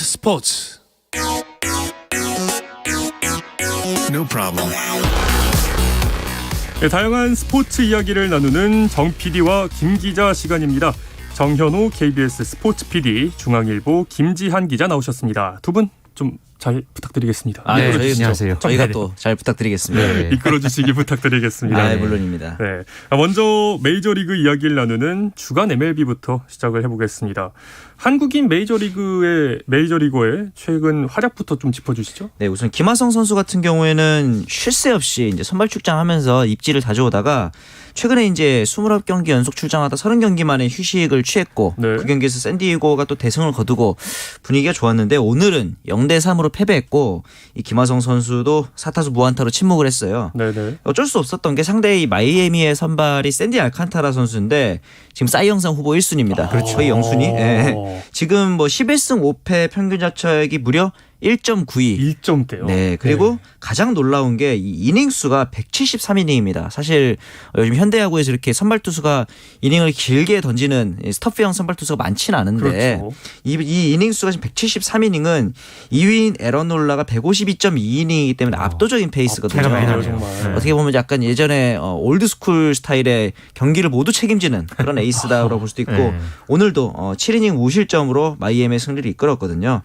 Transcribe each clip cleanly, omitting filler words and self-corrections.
스포츠. No problem. 네, 다양한 스포츠 이야기를 나누는 정 PD와 김 기자 시간입니다. 정현호 KBS 스포츠 PD, 중앙일보 김지한 기자 나오셨습니다. 두 분 좀 잘 부탁드리겠습니다. 네, 안녕하세요. 저희가 또 잘 부탁드리겠습니다. 네. 이끌어주시기 부탁드리겠습니다. 아, 물론입니다. 네. 먼저 메이저리그 이야기를 나누는 주간 MLB부터 시작을 해보겠습니다. 한국인 메이저리거의 최근 활약부터 좀 짚어주시죠. 네, 우선 김하성 선수 같은 경우에는 쉴 새 없이 이제 선발 출장하면서 입지를 다져오다가 최근에 이제 29경기 연속 출장하다 30경기 만에 휴식을 취했고 네. 그 경기에서 샌디에고가 또 대승을 거두고 분위기가 좋았는데 오늘은 0대3으로 패배했고 이 김하성 선수도 4타수 무안타로 침묵을 했어요. 네네. 어쩔 수 없었던 게 상대의 마이애미의 선발이 샌디 알칸타라 선수인데 지금 사이 영상 후보 1순위입니다. 그렇죠. 거의 영순위. 네. 지금 뭐 11승 5패 평균 자책이 무려 1.92. 1점대요. 네, 그리고 가장 놀라운 게 이 이닝 수가 173이닝입니다. 사실 요즘 현대야구에서 이렇게 선발 투수가 이닝을 길게 던지는 스토프형 선발 투수가 많지는 않은데 그렇죠. 이 이닝 수가 지금 173이닝은 2위인 에런놀라가 152.2이닝이기 때문에 압도적인 페이스거든요. 차이가 많이 나요, 정말. 어떻게 보면 약간 예전에 올드스쿨 스타일의 경기를 모두 책임지는 그런 에이스다라고 볼 수도 있고 오늘도 7이닝 무실점으로 마이애미의 승리를 이끌었거든요.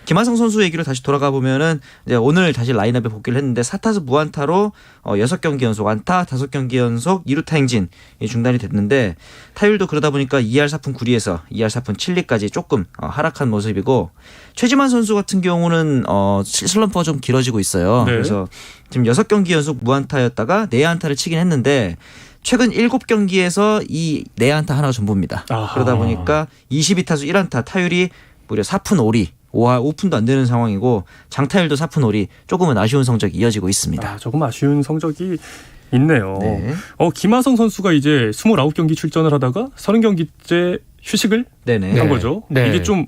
김하성 선수 얘기로 다시 돌아가 보면은 이제 오늘 다시 라인업에 복귀를 했는데 4타수 무안타로 6경기 연속 안타, 5경기 연속 2루타 행진 중단이 됐는데 타율도 그러다 보니까 2할 4푼 9리에서 2할 4푼 7리까지 조금 하락한 모습이고 최지만 선수 같은 경우는 슬럼프가 좀 길어지고 있어요. 네. 그래서 지금 6경기 연속 무안타였다가 4안타를 치긴 했는데 최근 7경기에서 이 4안타 하나가 전부입니다. 아하. 그러다 보니까 22타수 1안타 타율이 무려 4푼 5리 5푼도 안 되는 상황이고 장타율도 4푼 5리 조금은 아쉬운 성적이 이어지고 있습니다. 조금 아쉬운 성적이 있네요. 네. 김하성 선수가 이제 29경기 출전을 하다가 30경기째 휴식을 네네. 한 거죠. 네. 이게 좀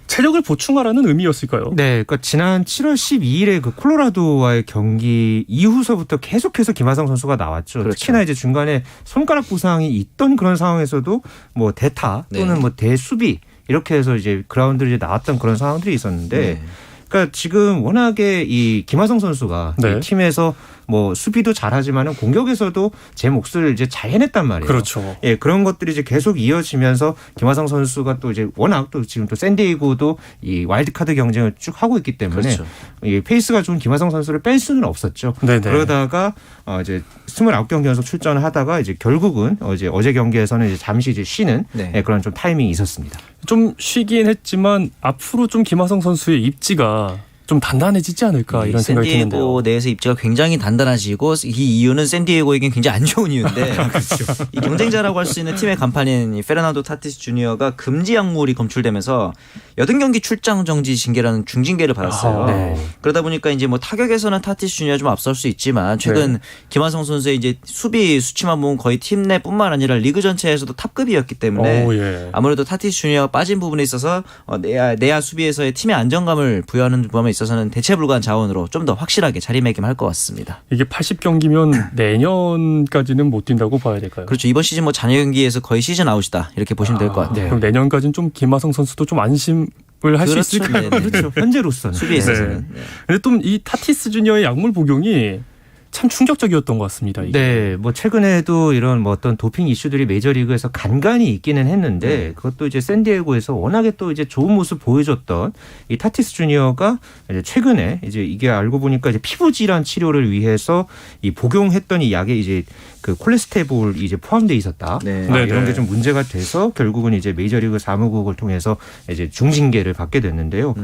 체력을 보충하라는 의미였을까요? 네, 그러니까 지난 7월 12일에 그 콜로라도와의 경기 이후서부터 계속해서 김하성 선수가 나왔죠. 그렇죠. 특히나 이제 중간에 손가락 부상이 있던 그런 상황에서도 뭐 대타 또는 네. 뭐 대수비 이렇게 해서 이제 그라운드를 이제 나왔던 그런 상황들이 있었는데 네. 그러니까 지금 워낙에 이 김하성 선수가 네. 이 팀에서 뭐 수비도 잘하지만은 공격에서도 제 몫을 이제 잘 해냈단 말이에요. 그렇죠. 예, 그런 것들이 이제 계속 이어지면서 김하성 선수가 또 이제 워낙 또 지금 또 샌디에이고도 이 와일드카드 경쟁을 쭉 하고 있기 때문에 그렇죠. 이 페이스가 좋은 김하성 선수를 뺄 수는 없었죠. 네네. 그러다가 이제 29경기 연속 출전을 하다가 이제 결국은 어제 경기에서는 이제 잠시 이제 쉬는 네. 예, 그런 좀 타이밍이 있었습니다. 좀 쉬긴 했지만 앞으로 좀 김하성 선수의 입지가 좀 단단해지지 않을까 이런 생각이 드는데요. 샌디에고 내에서 입지가 굉장히 단단하지고 이 이유는 샌디에고에겐 굉장히 안 좋은 이유인데 이 경쟁자라고 할 수 있는 팀의 간판인 이 페르난도 타티스 주니어가 금지 약물이 검출되면서 80경기 출장 정지 징계라는 중징계를 받았어요. 네. 그러다 보니까 이제 뭐 타격에서는 타티스 주니어 좀 앞설 수 있지만 최근 김하성 선수의 이제 수비 수치만 보면 거의 팀 내뿐만 아니라 리그 전체에서도 탑급이었기 때문에 예. 아무래도 타티스 주니어가 빠진 부분에 있어서 내야 수비에서의 팀의 안정감을 부여하는 부분에 있어서는 대체 불가한 자원으로 좀 더 확실하게 자리매김할 것 같습니다. 이게 80경기면 내년까지는 못 뛴다고 봐야 될까요? 그렇죠. 이번 시즌 뭐 잔여 경기에서 거의 시즌 아웃이다 이렇게 보시면 될 것 같아요. 그럼 내년까지는 좀 김하성 선수도 좀 안심을 할 수 그렇죠. 있을까요? 네네. 그렇죠. 현재로서는. 수비에 있어서는. 네. 근데 또 이 타티스 주니어의 약물 복용이 참 충격적이었던 것 같습니다. 이게. 네, 뭐 최근에도 이런 뭐 어떤 도핑 이슈들이 메이저리그에서 간간히 있기는 했는데 그것도 이제 샌디에고에서 워낙에 또 이제 좋은 모습 보여줬던 이 타티스 주니어가 이제 최근에 이제 이게 알고 보니까 이제 피부 질환 치료를 위해서 이 복용했던 이 약에 이제 그 콜레스테롤이 이제 포함돼 있었다. 네. 네. 이런 게 좀 문제가 돼서 결국은 이제 메이저리그 사무국을 통해서 이제 중징계를 받게 됐는데요.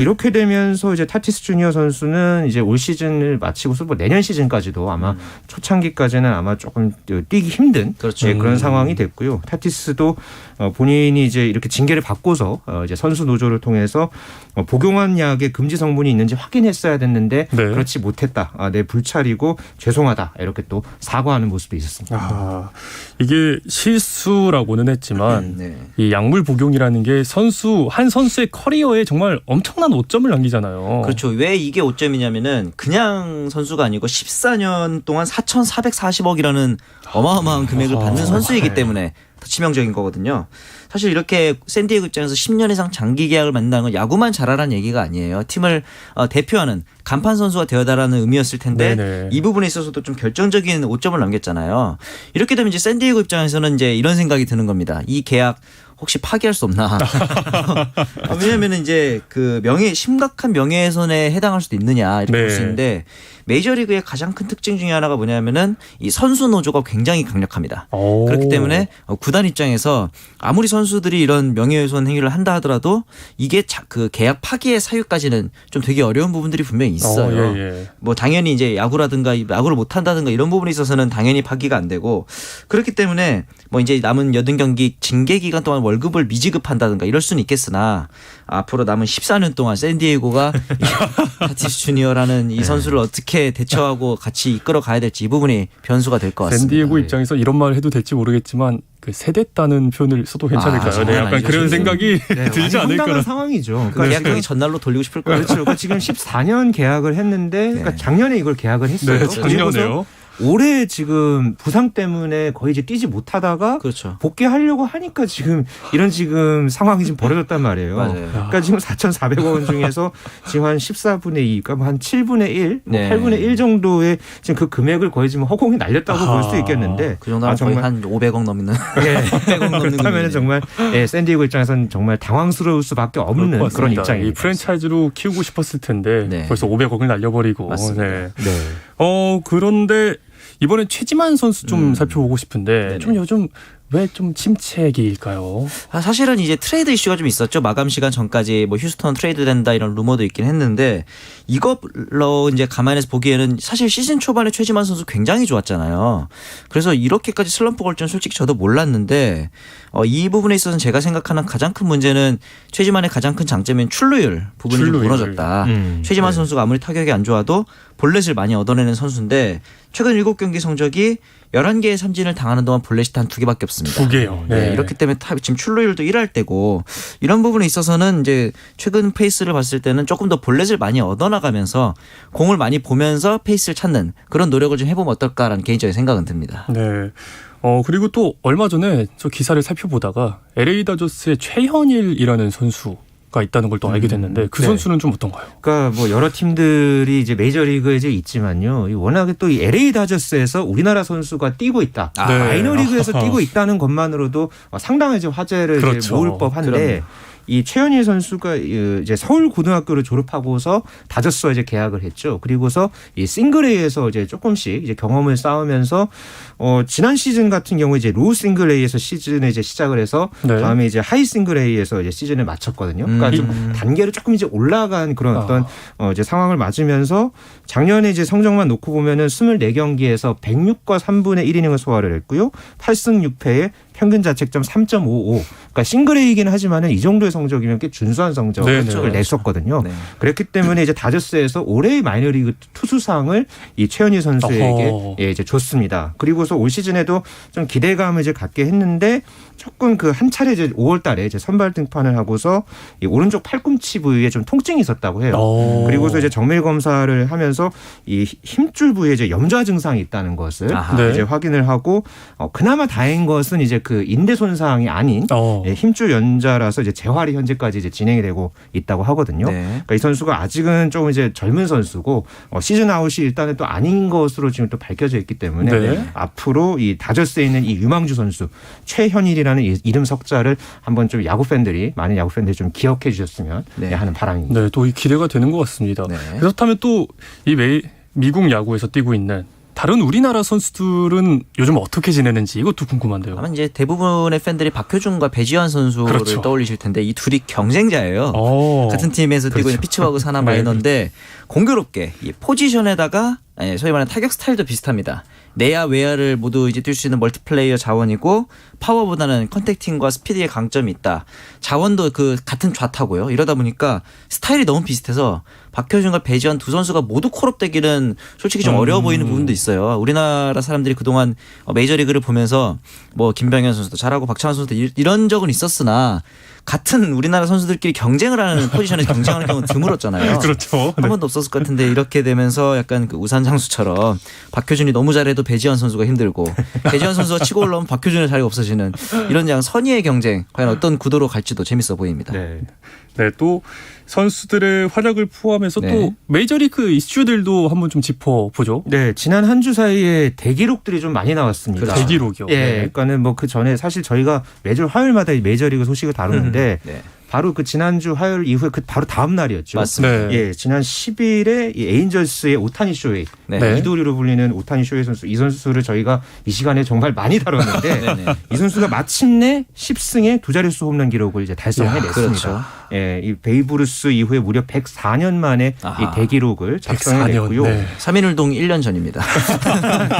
이렇게 되면서 이제 타티스 주니어 선수는 이제 올 시즌을 마치고서 뭐 내년 시즌까지도 아마 초창기까지는 아마 조금 뛰기 힘든 그렇죠. 예, 그런 상황이 됐고요. 타티스도 본인이 이제 이렇게 징계를 받고서 이제 선수 노조를 통해서 복용한 약에 금지 성분이 있는지 확인했어야 됐는데 네. 그렇지 못했다. 내 불찰이고 죄송하다. 이렇게 또 사과하는 모습도 있었습니다. 이게 실수라고는 했지만 네. 이 약물 복용이라는 게 한 선수의 커리어에 정말 엄청난 오점을 남기잖아요. 그렇죠. 왜 이게 5점이냐면은 그냥 선수가 아니고 14년 동안 4,440억이라는 어마어마한 금액을 받는 선수이기 때문에 더 치명적인 거거든요. 사실 이렇게 샌디에고 입장에서 10년 이상 장기 계약을 맺는다는 건 야구만 잘하라는 얘기가 아니에요. 팀을 대표하는 간판 선수가 되어달라는 의미였을 텐데 네네. 이 부분에 있어서도 좀 결정적인 오점을 남겼잖아요. 이렇게 되면 이제 샌디에고 입장에서는 이제 이런 생각이 드는 겁니다. 이 계약 혹시 파기할 수 없나? 왜냐하면 이제 그 심각한 명예훼손에 해당할 수도 있느냐 이렇게 네. 볼 수 있는데 메이저리그의 가장 큰 특징 중에 하나가 뭐냐면은 이 선수 노조가 굉장히 강력합니다. 오. 그렇기 때문에 구단 입장에서 아무리 선수들이 이런 명예훼손 행위를 한다 하더라도 이게 그 계약 파기의 사유까지는 좀 되게 어려운 부분들이 분명히 있어요. 예. 뭐 당연히 이제 야구라든가 야구를 못 한다든가 이런 부분에 있어서는 당연히 파기가 안 되고 그렇기 때문에 뭐 이제 남은 80경기 징계 기간 동안 월급을 미지급한다든가 이럴 수는 있겠으나 앞으로 남은 14년 동안 샌디에이고가 타티스 주니어라는 이 선수를 어떻게 대처하고 같이 이끌어 가야 될지 이 부분이 변수가 될 것 같습니다. 샌디에고 입장에서 이런 말을 해도 될지 모르겠지만 그 세대다는 표현을 써도 괜찮을까요? 장난 네, 약간 아니죠, 그런 지금. 생각이 들지 황당한 않을까. 상황이죠. 그러니까 계약 경기 전날로 돌리고 싶을 거예요. 그렇죠. 그러니까 지금 14년 계약을 했는데 그러니까 네. 작년에 이걸 계약을 했어요. 네, 그리고서 작년에요. 올해 지금 부상 때문에 거의 이제 뛰지 못하다가 그렇죠. 복귀하려고 하니까 지금 이런 지금 상황이 지금 벌어졌단 말이에요. 맞아요. 그러니까 지금 4,400억 원 중에서 지금 한 14분의 2, 그러니까 한 7분의 1, 네. 8분의 1 정도의 지금 그 금액을 거의 지금 허공에 날렸다고 볼 수 있겠는데 그 정도면 거의 한 500억 넘는 예. 100억 넘는 그렇다면 금액이네요. 정말 샌디에고 입장에서는 정말 당황스러울 수밖에 없는 그런 맞습니다. 입장입니다. 이 프랜차이즈로 키우고 싶었을 텐데 네. 벌써 500억을 날려버리고. 맞습니다. 네. 네. 그런데 이번엔 최지만 선수 좀 살펴보고 싶은데 네네. 좀 요즘 왜 좀 침체기일까요? 사실은 이제 트레이드 이슈가 좀 있었죠. 마감 시간 전까지 뭐 휴스턴 트레이드 된다 이런 루머도 있긴 했는데 이걸로 이제 감안해서 보기에는 사실 시즌 초반에 최지만 선수 굉장히 좋았잖아요. 그래서 이렇게까지 슬럼프가 올 줄은 솔직히 저도 몰랐는데 이 부분에 있어서는 제가 생각하는 가장 큰 문제는 최지만의 가장 큰 장점인 출루율 부분이 좀 출루율. 무너졌다. 최지만 네. 선수가 아무리 타격이 안 좋아도 볼넷을 많이 얻어내는 선수인데 최근 7경기 성적이 11개의 삼진을 당하는 동안 볼넷이 단 2개밖에 없습니다. 2개요. 네, 이렇기 때문에 지금 출루율도 1할 때고 이런 부분에 있어서는 이제 최근 페이스를 봤을 때는 조금 더 볼넷을 많이 얻어나가면서 공을 많이 보면서 페이스를 찾는 그런 노력을 좀 해보면 어떨까라는 개인적인 생각은 듭니다. 네. 그리고 또 얼마 전에 저 기사를 살펴보다가 LA 다저스의 최현일이라는 선수가 있다는 걸 또 알게 됐는데 그 네. 선수는 좀 어떤가요? 그러니까 뭐 여러 팀들이 이제 메이저리그에 이제 있지만요. 워낙에 또 이 LA 다저스에서 우리나라 선수가 뛰고 있다. 네. 마이너리그에서 뛰고 있다는 것만으로도 상당히 이제 화제를 이제 그렇죠. 모을 법한데 그럼요. 이 최현일 선수가 이제 서울 고등학교를 졸업하고서 다저스와 이제 계약을 했죠. 그리고서 이 싱글레이에서 이제 조금씩 이제 경험을 쌓으면서 지난 시즌 같은 경우에 이제 로우 싱글레이에서 시즌을 이제 시작을 해서 네. 다음에 이제 하이 싱글레이에서 이제 시즌을 마쳤거든요. 그러니까 좀 단계를 조금 이제 올라간 그런 어떤 이제 상황을 맞으면서 작년에 이제 성적만 놓고 보면은 24경기에서 106과 3분의 1이닝을 소화를 했고요. 8승 6패에 평균 자책점 3.55. 그러니까 싱글레이긴 하지만은 이 정도의 성적이면 꽤 준수한 성적을 네, 냈었거든요. 네. 그랬기 때문에 이제 다저스에서 올해의 마이너리그 투수상을 이 최현희 선수에게 어허. 이제 줬습니다. 그리고서 올 시즌에도 좀 기대감을 이제 갖게 했는데 조금 그 한 차례 이제 5월달에 이제 선발 등판을 하고서 이 오른쪽 팔꿈치 부위에 좀 통증이 있었다고 해요. 그리고서 이제 정밀 검사를 하면서 이 힘줄 부위에 이제 염좌 증상이 있다는 것을 아하. 네. 이제 확인을 하고 그나마 다행인 것은 이제 그 인대 손상이 아닌 예, 힘줄 연자라서 이제 재활이 현재까지 이제 진행이 되고 있다고 하거든요. 네. 그러니까 이 선수가 아직은 조금 이제 젊은 선수고 시즌 아웃이 일단은 또 아닌 것으로 지금 또 밝혀져 있기 때문에 네. 앞으로 이 다저스에 있는 이 유망주 선수 최현일이라는 이름 석자를 한번 좀 야구 팬들이 많은 야구 팬들이 좀 기억해 주셨으면 네. 하는 바람입니다. 네, 또 이 기대가 되는 것 같습니다. 네. 그렇다면 또 이 미국 야구에서 뛰고 있는 다른 우리나라 선수들은 요즘 어떻게 지내는지 이것도 궁금한데요. 아마 이제 대부분의 팬들이 박효준과 배지환 선수를 그렇죠. 떠올리실 텐데 이 둘이 경쟁자예요. 어. 같은 팀에서 뛰고 있는 피츠버그 산하 네. 마이너인데 공교롭게 이 포지션에다가 소위 말하는 타격 스타일도 비슷합니다. 내야 외야를 모두 이제 뛸 수 있는 멀티플레이어 자원이고 파워보다는 컨택팅과 스피드의 강점이 있다. 자원도 그 같은 좌타고요. 이러다 보니까 스타일이 너무 비슷해서 박효준과 배지환 두 선수가 모두 콜업되기는 솔직히 좀 어려워 보이는 부분도 있어요. 우리나라 사람들이 그동안 메이저리그를 보면서 뭐 김병현 선수도 잘하고 박찬호 선수도 이런 적은 있었으나 같은 우리나라 선수들끼리 경쟁을 하는 포지션에서 경쟁하는 경우는 드물었잖아요. 그렇죠. 한 번도 없었을 것 같은데 이렇게 되면서 약간 그 우산장수처럼 박효준이 너무 잘해도 배지환 선수가 힘들고 배지환 선수가 치고 올라오면 박효준의 자리가 없어지는 이런 양 선의의 경쟁 과연 어떤 구도로 갈지도 재밌어 보입니다. 네. 네, 또 선수들의 활약을 포함해서 네. 또 메이저리그 이슈들도 한번 좀 짚어보죠. 네, 지난 한 주 사이에 대기록들이 좀 많이 나왔습니다. 그렇죠. 대기록이요. 예, 네. 그러니까는 뭐 그 전에 사실 저희가 매주 화요일마다 이 메이저리그 소식을 다루는데 네. 바로 그 지난주 화요일 이후에 그 바로 다음 날이었죠. 네. 맞습니다. 예, 지난 10일에 이 에인절스의 오타니 쇼헤이, 네. 네. 이도리로 불리는 오타니 쇼헤이 선수, 이 선수를 저희가 이 시간에 정말 많이 다뤘는데 네네. 이 선수가 마침내 10승에 두 자릿수 홈런 기록을 이제 달성해냈습니다. 그렇죠. 예, 이 베이브루스 이후에 무려 104년 만에 아하. 이 대기록을 104년. 작성해냈고요. 네. 3.1운동 1년 전입니다.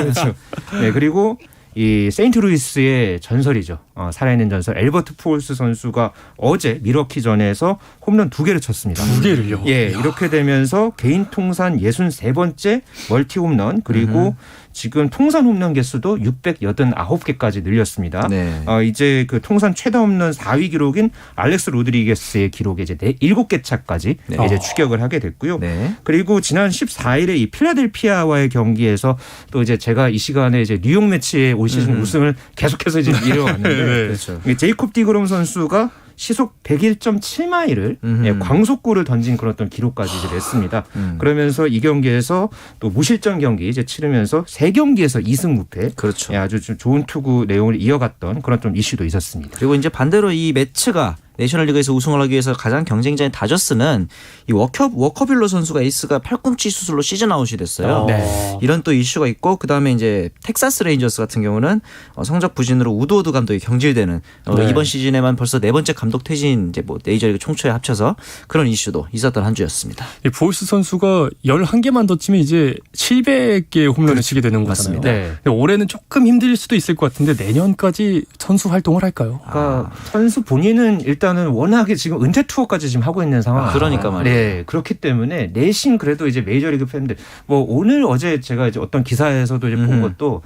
그렇죠. 네, 그리고 이 세인트루이스의 전설이죠. 살아있는 전설 엘버트 푸올스 선수가 어제 미러키전에서 홈런 2개를 쳤습니다. 2개를요. 예, 이렇게 되면서 개인 통산 63번째 멀티 홈런 그리고 지금 통산 홈런 개수도 689개까지 늘렸습니다. 네. 이제 그 통산 최다 홈런 4위 기록인 알렉스 로드리게스의 기록에 이제 7개 차까지 네. 이제 추격을 하게 됐고요. 네. 그리고 지난 14일에 이 필라델피아와의 경기에서 또 이제 제가 이 시간에 이제 뉴욕 매치의 올 시즌 우승을 계속해서 이제 이뤄왔는데 네. 그렇죠. 제이콥 디그롬 선수가 시속 101.7마일을 광속구를 던진 그런 어떤 기록까지 이제 냈습니다. 그러면서 이 경기에서 또 무실점 경기 이제 치르면서 3경기에서 2승 무패. 그렇죠. 예, 아주 좀 좋은 투구 내용을 이어갔던 그런 좀 이슈도 있었습니다. 그리고 이제 반대로 이 매츠가 내셔널리그에서 우승을 하기 위해서 가장 경쟁자인 다저스는 이 워커빌러 선수가 에이스가 팔꿈치 수술로 시즌 아웃이 됐어요. 네. 이런 또 이슈가 있고 그다음에 이제 텍사스 레인저스 같은 경우는 성적 부진으로 우드워드 감독이 경질되는 네. 이번 시즌에만 벌써 4번째 감독 퇴진 이제 뭐 메이저리그 총초에 합쳐서 그런 이슈도 있었던 한 주였습니다. 이 보이스 선수가 11개만 더 치면 이제 700개 홈런을 치게 되는 거잖아요. 맞습니다. 네. 근데 올해는 조금 힘들 수도 있을 것 같은데 내년까지 선수 활동을 할까요? 그러니까 선수 본인은 일단은 워낙에 지금 은퇴 투어까지 지금 하고 있는 상황. 그러니까 말이에요. 네, 그렇기 때문에 내심 그래도 이제 메이저리그 팬들 뭐 오늘 어제 제가 이제 어떤 기사에서도 이제 본 것도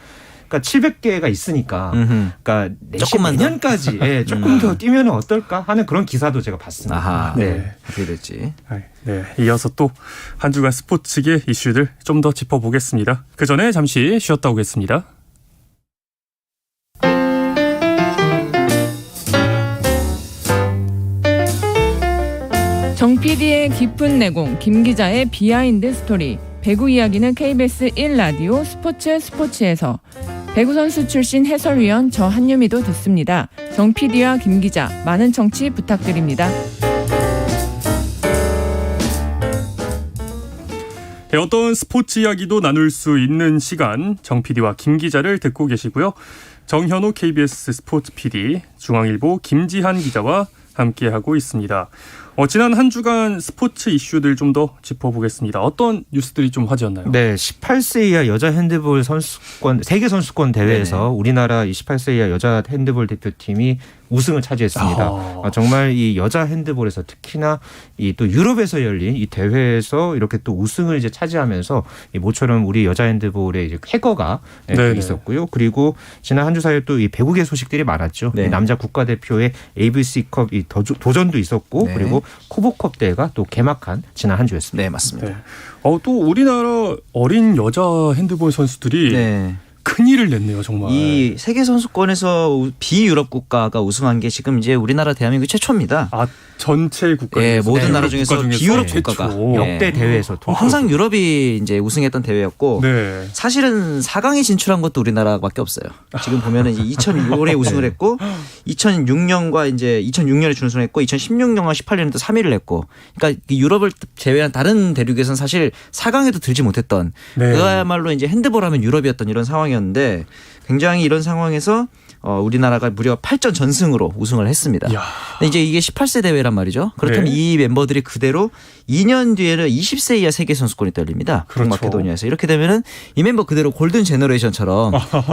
그러니까 700개가 있으니까 그러니까 내심 조금만 더? 내년까지 예, 조금 더 뛰면 어떨까 하는 그런 기사도 제가 봤습니다. 아하. 네. 어떻게 될지. 네, 이어서 또 한 주간 스포츠계 이슈들 좀 더 짚어보겠습니다. 그 전에 잠시 쉬었다 오겠습니다. 정 PD의 깊은 내공, 김 기자의 비하인드 스토리. 배구 이야기는 KBS 1라디오 스포츠에서 배구 선수 출신 해설위원 저 한유미도 듣습니다. 정 PD와 김 기자 많은 청취 부탁드립니다. 네, 어떤 스포츠 이야기도 나눌 수 있는 시간 정 PD와 김 기자를 듣고 계시고요. 정현호 KBS 스포츠 PD, 중앙일보 김지한 기자와 함께하고 있습니다. 지난 한 주간 스포츠 이슈들 좀 더 짚어보겠습니다. 어떤 뉴스들이 좀 화제였나요? 네, 18세 이하 여자 핸드볼 선수권 세계 선수권 대회에서 네네. 우리나라 18세 이하 여자 핸드볼 대표팀이 우승을 차지했습니다. 아. 정말 이 여자 핸드볼에서 특히나 이 또 유럽에서 열린 이 대회에서 이렇게 또 우승을 이제 차지하면서 이 모처럼 우리 여자 핸드볼에 이제 쾌거가 네네. 있었고요. 그리고 지난 한 주 사이에 또 이 배구계 소식들이 많았죠. 네. 이 남자 국가대표의 ABC컵 이 도전도 있었고 네. 그리고 코보컵 대회가 또 개막한 지난 한 주였습니다. 네, 맞습니다. 네. 또 우리나라 어린 여자 핸드볼 선수들이 네. 큰일을 냈네요, 정말. 이 세계 선수권에서 비유럽 국가가 우승한 게 지금 이제 우리나라 대한민국 최초입니다. 전체 국가 예, 중에서, 모든 네, 나라 유럽 중에서 국가 비유럽 최초. 국가가 역대 대회에서 항상 유럽이 이제 우승했던 대회였고 네. 사실은 4강에 진출한 것도 우리나라밖에 없어요. 지금 보면은 이제 2006년에 우승을 했고 2006년과 이제 2006년에 준우승했고 2016년과 18년에 또 3위를 했고 그러니까 유럽을 제외한 다른 대륙에서는 사실 4강에도 들지 못했던 네. 그야말로 이제 핸드볼 하면 유럽이었던 이런 상황이었는데 굉장히 이런 상황에서 우리나라가 무려 8전 전승으로 우승을 했습니다. 이야. 근데 이제 이게 18세 대회란 말이죠. 그렇다면 네. 이 멤버들이 그대로 2년 뒤에는 20세 이하 세계 선수권이 또 열립니다. 그렇죠. 북마케도니아에서. 이렇게 되면은 이 멤버 그대로 골든 제너레이션처럼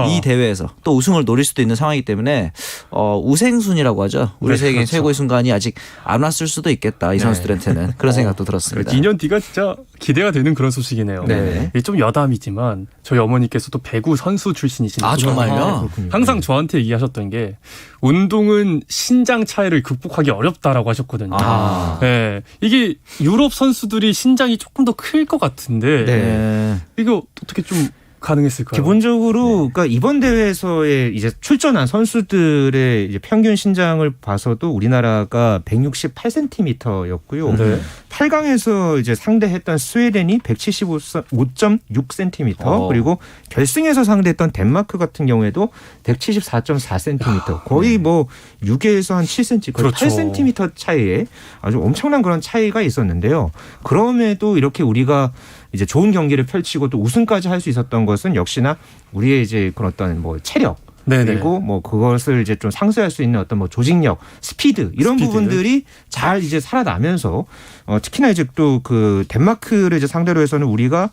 이 대회에서 또 우승을 노릴 수도 있는 상황이기 때문에 우생순이라고 하죠. 우리 네, 세계 그렇죠. 최고의 순간이 아직 안 왔을 수도 있겠다. 이 선수들한테는 그런 생각도 들었습니다. 2년 뒤가 진짜 기대가 되는 그런 소식이네요. 네. 이게 좀 여담이지만 저희 어머니께서도 배구 선수 출신이신데 아, 정말요? 항상 저한테 얘기하셨던 게 운동은 신장 차이를 극복하기 어렵다라고 하셨거든요. 아. 네. 이게 유럽 선수들이 신장이 조금 더 클 것 같은데 네. 네. 이거 어떻게 좀 가능했을까요? 기본적으로 그러니까 이번 대회에서의 이제 출전한 선수들의 이제 평균 신장을 봐서도 우리나라가 168cm였고요. 네. 8강에서 이제 상대했던 스웨덴이 175.6cm 그리고 결승에서 상대했던 덴마크 같은 경우에도 174.4cm 거의 뭐 6에서 한 7cm 거의 그렇죠. 8cm 차이에 아주 엄청난 그런 차이가 있었는데요. 그럼에도 이렇게 우리가 이제 좋은 경기를 펼치고 또 우승까지 할 수 있었던 것은 역시나 우리의 이제 그런 어떤 뭐 체력 네네. 그리고 뭐 그것을 이제 좀 상쇄할 수 있는 어떤 뭐 조직력, 스피드 이런 부분들이 잘 이제 살아나면서 특히나 이제 또 그 덴마크를 이제 상대로 해서는 우리가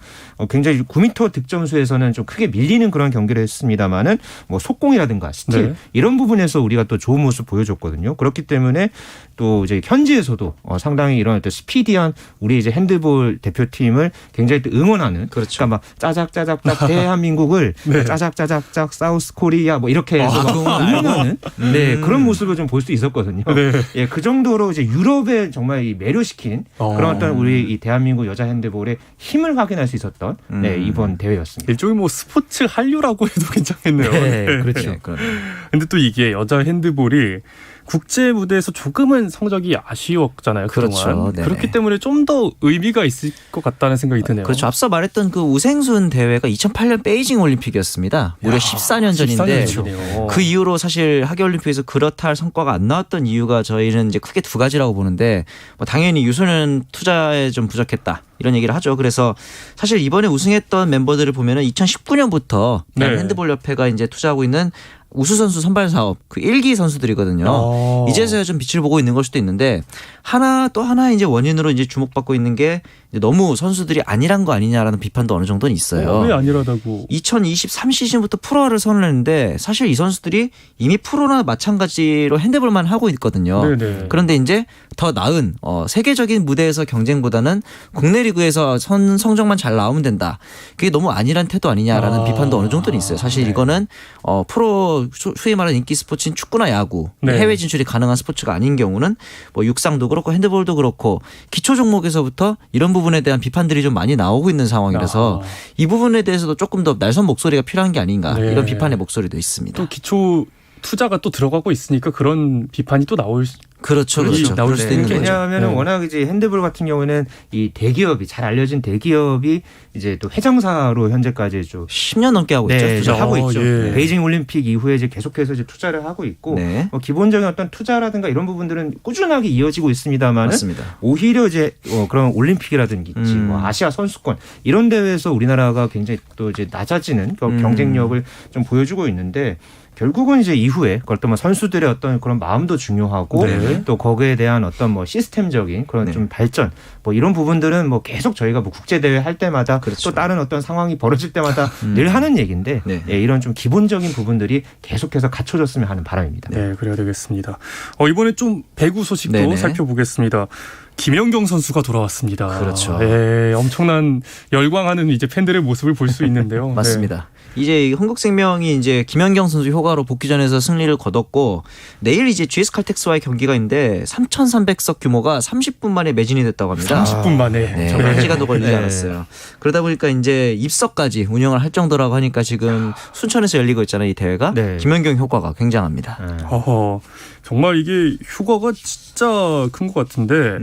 굉장히 9m 득점수에서는 좀 크게 밀리는 그런 경기를 했습니다만은 뭐 속공이라든가 스틸 네. 이런 부분에서 우리가 또 좋은 모습 보여줬거든요. 그렇기 때문에 또 이제 현지에서도 상당히 이런 어떤 스피디한 우리 이제 핸드볼 대표팀을 굉장히 또 응원하는 그렇죠. 그러니까 막 짜작짜작짝 대한민국을 네. 짜작짜작짝 사우스 코리아 뭐 이렇게 해서 막 응원하는 네, 그런 모습을 좀 볼 수 있었거든요. 네. 예, 그 정도로 이제 유럽에 정말 이 매료시킨 그런 어떤 우리 이 대한민국 여자 핸드볼의 힘을 확인할 수 있었던 네, 이번 대회였습니다. 일종의 뭐 스포츠 한류라고 해도 괜찮겠네요. 네, 그렇죠. 네, 그러네요. 근데 또 이게 여자 핸드볼이 국제 무대에서 조금은 성적이 아쉬웠잖아요. 그렇죠. 그동안. 네네. 그렇기 때문에 좀 더 의미가 있을 것 같다는 생각이 드네요. 그렇죠. 앞서 말했던 그 우생순 대회가 2008년 베이징 올림픽이었습니다. 무려 14년 전인데 14년 전이네요. 그 이후로 사실 하계올림픽에서 그렇다 할 성과가 안 나왔던 이유가 저희는 이제 크게 두 가지라고 보는데 뭐 당연히 유소년 투자에 좀 부족했다. 이런 얘기를 하죠. 그래서 사실 이번에 우승했던 멤버들을 보면은 2019년부터 네. 핸드볼협회가 이제 투자하고 있는 우수 선수 선발 사업 그 1기 선수들이거든요. 이제서야 좀 빛을 보고 있는 걸 수도 있는데 또 하나 이제 원인으로 이제 주목받고 있는 게 이제 너무 선수들이 아니란 거 아니냐라는 비판도 어느 정도는 있어요. 왜 아니라다고? 2023 시즌부터 프로화를 선언했는데 사실 이 선수들이 이미 프로나 마찬가지로 핸드볼만 하고 있거든요. 네네. 그런데 이제 더 나은 세계적인 무대에서 경쟁보다는 국내 리그에서 성적만 잘 나오면 된다. 그게 너무 아니란 태도 아니냐라는 비판도 어느 정도는 있어요. 사실 이거는 프로 소위 말하는 인기 스포츠인 축구나 야구 네. 해외 진출이 가능한 스포츠가 아닌 경우는 뭐 육상도 그렇고 핸드볼도 그렇고 기초 종목에서부터 이런 부분에 대한 비판들이 좀 많이 나오고 있는 상황이라서 이 부분에 대해서도 조금 더 날선 목소리가 필요한 게 아닌가 네. 이런 비판의 목소리도 있습니다. 또 기초 투자가 또 들어가고 있으니까 그런 비판이 또 나올 그렇죠. 그렇죠. 나올 수도 있는 거죠. 왜냐하면 네. 워낙 이제 핸드볼 같은 경우에는 이 대기업이 잘 알려진 대기업이 이제 또 회장사로 현재까지 좀 10년 넘게 하고 있죠. 네, 투자. 하고 있죠. 예. 베이징 올림픽 이후에 이제 계속해서 이제 투자를 하고 있고 네. 기본적인 어떤 투자라든가 이런 부분들은 꾸준하게 이어지고 있습니다만은 맞습니다. 오히려 이제 그런 올림픽이라든지 뭐 아시아 선수권 이런 대회에서 우리나라가 굉장히 또 이제 낮아지는 경쟁력을 좀 보여주고 있는데. 결국은 이제 이후에 어떤 뭐 선수들의 어떤 그런 마음도 중요하고 네. 또 거기에 대한 어떤 뭐 시스템적인 그런 네. 좀 발전 뭐 이런 부분들은 뭐 계속 저희가 뭐 국제 대회 할 때마다 그렇죠. 또 다른 어떤 상황이 벌어질 때마다 늘 하는 얘기인데 네. 예, 이런 좀 기본적인 부분들이 계속해서 갖춰졌으면 하는 바람입니다. 네, 그래야 되겠습니다. 이번에 좀 배구 소식도 네네. 살펴보겠습니다. 김연경 선수가 돌아왔습니다. 그렇죠. 네, 엄청난 열광하는 이제 팬들의 모습을 볼 수 있는데요. 맞습니다. 이제 흥국생명이 이제 김연경 선수 효과로 복귀전에서 승리를 거뒀고 내일 이제 GS 칼텍스와의 경기가 있는데 3,300석 규모가 30분 만에 매진이 됐다고 합니다. 30분 만에. 네, 정말. 1시간도 걸리지 네. 않았어요. 그러다 보니까 이제 입석까지 운영을 할 정도라고 하니까 지금 순천에서 열리고 있잖아요, 이 대회가. 네. 김연경 효과가 굉장합니다. 예. 어허, 정말 이게 휴가가 진짜 큰 것 같은데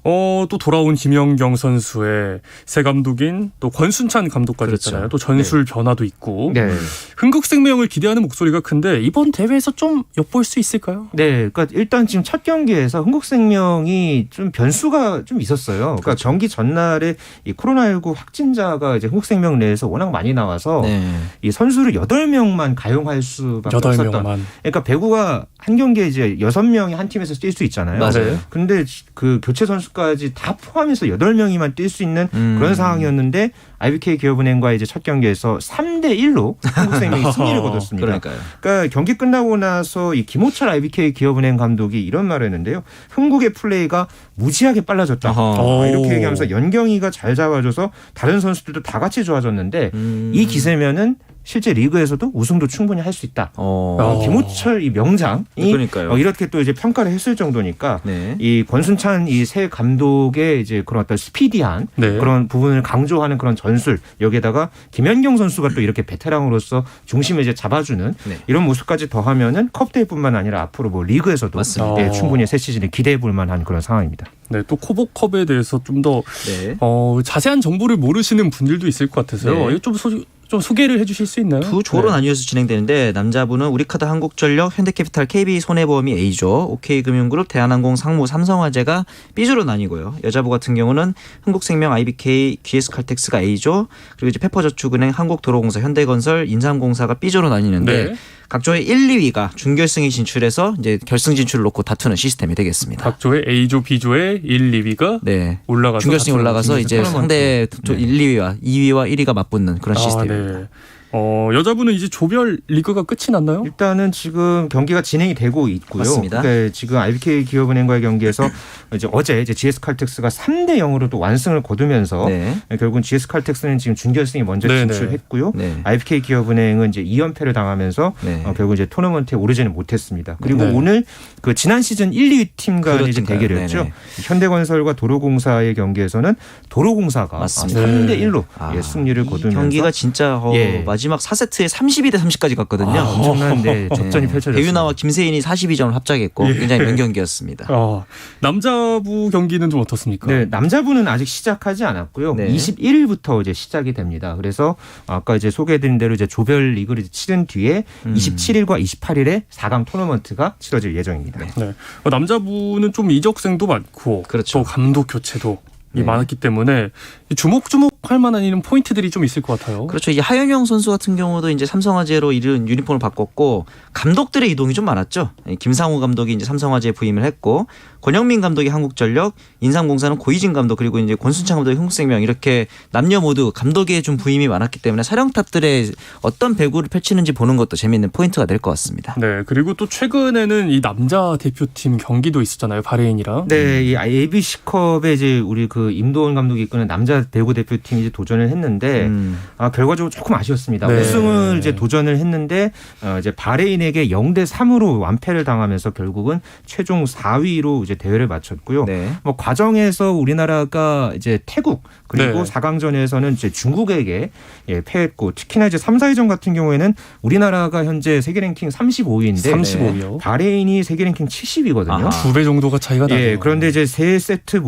또 돌아온 김연경 선수의 새 감독인 또 권순찬 감독까지 그렇죠. 있잖아요. 또 전술 변화도 있고 네. 흥국생명을 기대하는 목소리가 큰데 이번 대회에서 좀 엿볼 수 있을까요? 네, 그러니까 일단 지금 첫 경기에서 흥국생명이 좀 변수가 좀 있었어요. 그러니까 그렇죠. 경기 전날에 이 코로나19 확진자가 이제 흥국생명 내에서 워낙 많이 나와서 네. 이 선수를 8명만 가용할 수밖에 없었던. 8명만. 그러니까 배구가 한 경기에 이제 6명이 한 팀에서 뛸 수 있잖아요. 맞아요. 근데 그 교체 선수까지 다 포함해서 8명이만 뛸 수 있는 그런 상황이었는데 IBK 기업은행과 이제 첫 경기에서 3대1로 한국생명이 승리를 거뒀습니다. 그러니까요. 그러니까 경기 끝나고 나서 이 김호철 IBK 기업은행 감독이 이런 말을 했는데요. 흥국의 플레이가 무지하게 빨라졌다. 어허. 이렇게 얘기하면서 연경이가 잘 잡아줘서 다른 선수들도 다 같이 좋아졌는데 이 기세면은 실제 리그에서도 우승도 충분히 할 수 있다. 어. 김호철 이 명장이 그러니까요. 이렇게 또 이제 평가를 했을 정도니까 네. 이 권순찬 이 새 감독의 이제 그런 어떤 스피디한 네. 그런 부분을 강조하는 그런 전술 여기에다가 김연경 선수가 또 이렇게 베테랑으로서 중심을 이제 잡아주는 네. 이런 모습까지 더하면은 컵대회뿐만 아니라 앞으로 뭐 리그에서도 맞습니다. 예, 충분히 새 시즌에 기대해 볼 만한 그런 상황입니다. 네, 또 코보컵에 대해서 좀 더 네. 자세한 정보를 모르시는 분들도 있을 것 같아서요. 네. 이거 좀 소개를 해주실 수 있나요? 두 조로 네. 나뉘어서 진행되는데 남자부는 우리카드 한국전력, 현대캐피탈, KB손해보험이 A조, OK금융그룹, 대한항공, 상무, 삼성화재가 B조로 나뉘고요. 여자부 같은 경우는 흥국생명, IBK, GS칼텍스가 A조, 그리고 이제 페퍼저축은행, 한국도로공사, 현대건설, 인삼공사가 B조로 나뉘는데 네. 각 조의 1, 2위가 준결승에 진출해서 이제 결승 진출을 놓고 다투는 시스템이 되겠습니다. 각 조의 A조, B조의 1, 2위가 네. 올라가서 준결승에 올라가서 이제 토너먼트. 상대 1, 2위와 2위와 1위가 맞붙는 그런 시스템입니다. 네. 여자분은 이제 조별 리그가 끝이 났나요? 일단은 지금 경기가 진행이 되고 있고요. 맞습니다. 그러니까 지금 IBK 기업은행과의 경기에서 이제 어제 이제 GS칼텍스가 3대 0으로 또 완승을 거두면서 네. 결국은 GS칼텍스는 지금 준결승에 먼저 네네. 진출했고요. 네. IBK 기업은행은 이제 2연패를 당하면서 네. 결국 이제 토너먼트에 오르지는 못했습니다. 그리고 네. 오늘 그 지난 시즌 1, 2위 팀 간의 이제 그렇니까요. 대결이었죠. 네네. 현대건설과 도로공사의 경기에서는 도로공사가 맞습니다. 3대 1로 아, 승리를 이 거두면서 경기가 진짜 예. 마지막 4세트에 32대 30까지 갔거든요. 엄청난 접전이 펼쳐졌습니다. 배유나와 김세인이 42점을 합작했고 예. 굉장히 명경기였습니다. 남자부 경기는 좀 어떻습니까? 네, 남자부는 아직 시작하지 않았고요. 네. 21일부터 이제 시작이 됩니다. 그래서 아까 이제 소개해드린 대로 이제 조별 리그를 치른 뒤에 27일과 28일에 4강 토너먼트가 치러질 예정입니다. 네. 남자부는 좀 이적생도 많고 그렇죠. 또 감독 교체도 네. 많았기 때문에 주목할 만한 이런 포인트들이 좀 있을 것 같아요. 그렇죠. 이 하현영 선수 같은 경우도 이제 삼성화재로 이른 유니폼을 바꿨고 감독들의 이동이 좀 많았죠. 김상우 감독이 이제 삼성화재에 부임을 했고 권영민 감독이 한국전력, 인삼공사는 고이진 감독 그리고 이제 권순창 감독이 흥국생명 이렇게 남녀 모두 감독에 좀 부임이 많았기 때문에 사령탑들의 어떤 배구를 펼치는지 보는 것도 재미있는 포인트가 될 것 같습니다. 네, 그리고 또 최근에는 이 남자 대표팀 경기도 있었잖아요. 바레인이랑. 네, 이 ABC컵에 이제 우리 그 임도원 감독이 이끄는 남자 배구 대표팀이 이제 도전을 했는데 결과적으로 조금 아쉬웠습니다. 네. 우승을 이제 도전을 했는데 이제 바레인에게 0대 3으로 완패를 당하면서 결국은 최종 4위로 이제 대회를 마쳤고요. 네. 뭐 과정에서 우리나라가 이제 태국 그리고 네. 4강전에서는 이제 중국에게 패했고 특히나 이제 3, 4위전 같은 경우에는 우리나라가 현재 세계 랭킹 35위인데 35위요. 바레인이 세계 랭킹 70위거든요. 아하. 2배 정도가 차이가 나요. 예, 그런데 이제 세 세트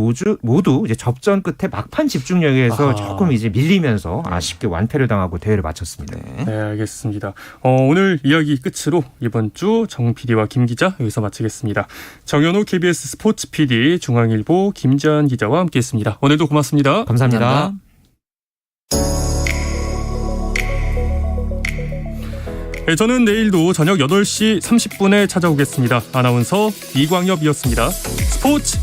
모두 이제 접전 끝에 막판 집중력에서 아하. 조금 이제 밀리면서 아쉽게 완패를 당하고 대회를 마쳤습니다. 네, 알겠습니다. 오늘 이야기 끝으로 이번 주 정 PD와 김 기자 여기서 마치겠습니다. 정현호 KBS 스포츠 PD, 중앙일보 김지한 기자와 함께했습니다. 오늘도 고맙습니다. 감사합니다. 네, 저는 내일도 저녁 8시 30분에 찾아오겠습니다. 아나운서 이광엽이었습니다. 스포츠